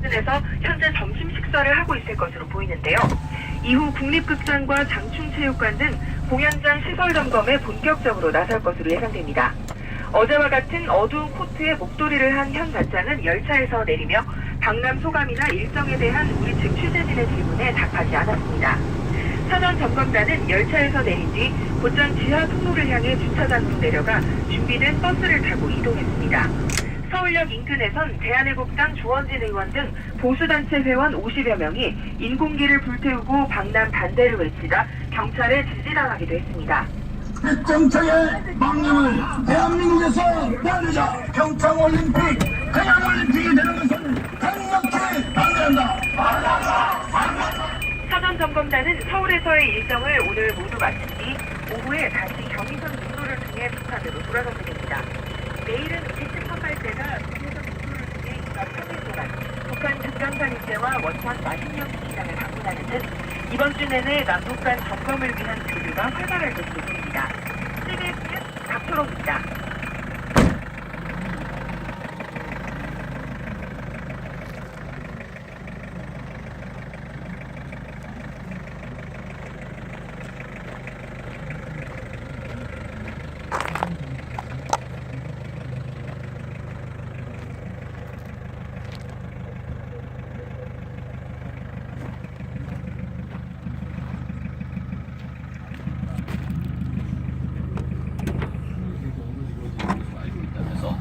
인근에서 현재 점심 식사를 하고 있을 것으로 보이는데요. 이후 국립극장과 장충체육관 등 공연장 시설 점검에 본격적으로 나설 것으로 예상됩니다. 어제와 같은 어두운 코트에 목도리를 한 현 단장은 열차에서 내리며 방남 소감이나 일정에 대한 우리 측 취재진의 질문에 답하지 않았습니다. 사전 점검단은 열차에서 내린 뒤 곧장 지하 통로를 향해 주차장으로 내려가 준비된 버스를 타고 이동했습니다. 서울역 인근에선 대한애국당 조원진 의원 등 보수단체 회원 50여 명이 인공기를 불태우고 방남 반대를 외치다 경찰에 지지당하기도 했습니다. 정청의 망령을 대한민국에서 내리자. 평창올림픽, 평양올림픽이 되는 것을 강력히 반대한다. 사전 점검단은 서울에서의 일정을 오늘 모두 마친 뒤 오후에 다시 경의선 육로를 통해 북한으로 돌아가게 됩니다. 내일은 일찍 선발대가 북에서 육로를 통해 3일 동안 북한 금강산 일대와 원산 마신령 시장을 방문하는 등 이번 주 내내 남북 간 점검을 위한 교류가 활발할 것으로 보입니다. CBS 뉴스 박초롱입니다.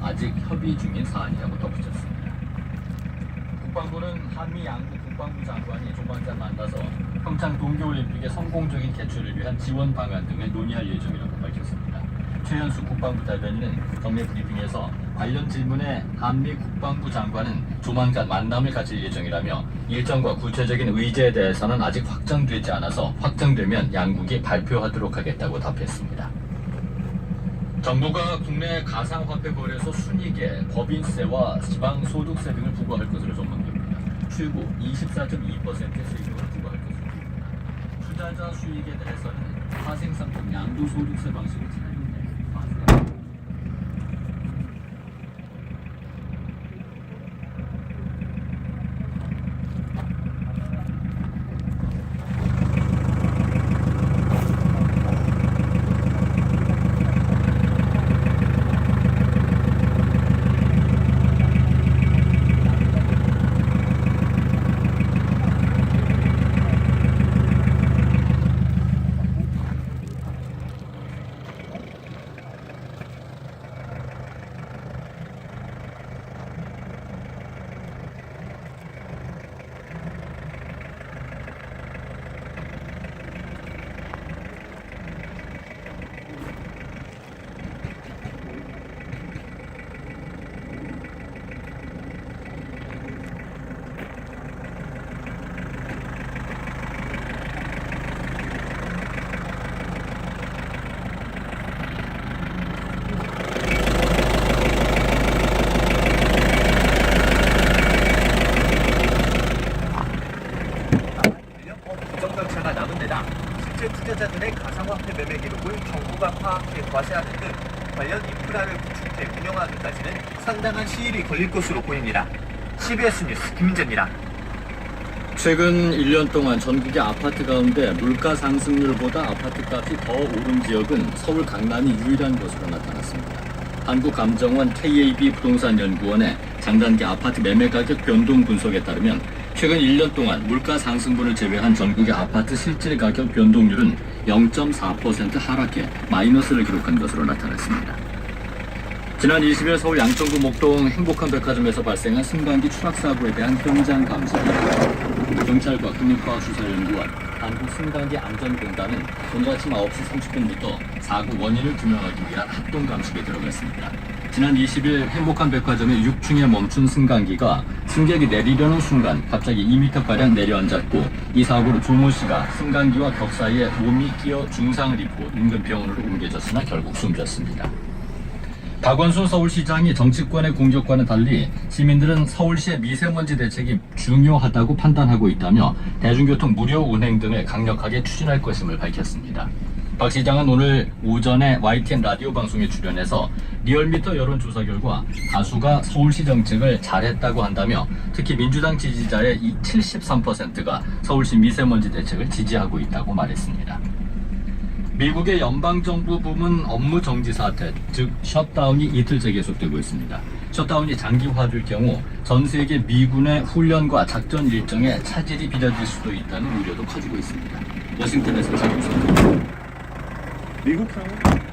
아직 협의 중인 사안이라고 덧붙였습니다. 국방부는 한미 양국 국방부 장관이 조만간 만나서 평창 동계올림픽의 성공적인 개최를 위한 지원 방안 등을 논의할 예정이라고 밝혔습니다. 최현수 국방부 대변인은 정례 브리핑에서 관련 질문에 한미 국방부 장관은 조만간 만남을 가질 예정이라며 일정과 구체적인 의제에 대해서는 아직 확정되지 않아서 확정되면 양국이 발표하도록 하겠다고 답했습니다. 정부가 국내 가상화폐 거래소 순이익에 법인세와 지방소득세 등을 부과할 것으로 전망됩니다. 최고 24.2%의 세금을 부과할 것으로 보입니다. 투자자 수익에 대해서는 파생상품 양도소득세 방식을采用돼 과세합니다. 실제 투자자들의 가상화폐 매매 기록을 정부가 파악해 과세하는 등 관련 인프라를 구축해 운영하기까지는 상당한 시일이 걸릴 것으로 보입니다. CBS 뉴스 김민재입니다. 최근 1년 동안 전국의 아파트 가운데 물가 상승률보다 아파트값이 더 오른 지역은 서울 강남이 유일한 것으로 나타났습니다. 한국감정원 KAB 부동산연구원의 장단기 아파트 매매 가격 변동 분석에 따르면 최근 1년 동안 물가 상승분을 제외한 전국의 아파트 실질 가격 변동률은 0.4% 하락해 마이너스를 기록한 것으로 나타났습니다. 지난 20일 서울 양천구 목동 행복한 백화점에서 발생한 승강기 추락사고에 대한 현장 감사를 경찰과 국립과학수사연구원, 한국승강기안전공단은 오늘 아침 9시 30분부터 사고 원인을 규명하기 위한 합동감식에 들어갔습니다. 지난 20일 행복한 백화점의 6층에 멈춘 승강기가 승객이 내리려는 순간 갑자기 2m가량 내려앉았고 이 사고로 조모 씨가 승강기와 벽 사이에 몸이 끼어 중상을 입고 인근 병원으로 옮겨졌으나 결국 숨졌습니다. 박원순 서울시장이 정치권의 공격과는 달리 시민들은 서울시의 미세먼지 대책이 중요하다고 판단하고 있다며 대중교통 무료 운행 등을 강력하게 추진할 것임을 밝혔습니다. 박 시장은 오늘 오전에 YTN 라디오 방송에 출연해서 리얼미터 여론조사 결과 다수가 서울시 정책을 잘했다고 한다며 특히 민주당 지지자의 이 73%가 서울시 미세먼지 대책을 지지하고 있다고 말했습니다. 미국의 연방정부 부문 업무 정지 사태, 즉 셧다운이 이틀째 계속되고 있습니다. 셧다운이 장기화될 경우 전 세계 미군의 훈련과 작전 일정에 차질이 빚어질 수도 있다는 우려도 커지고 있습니다. 워싱턴에서 장윤수입니다. 미국 상황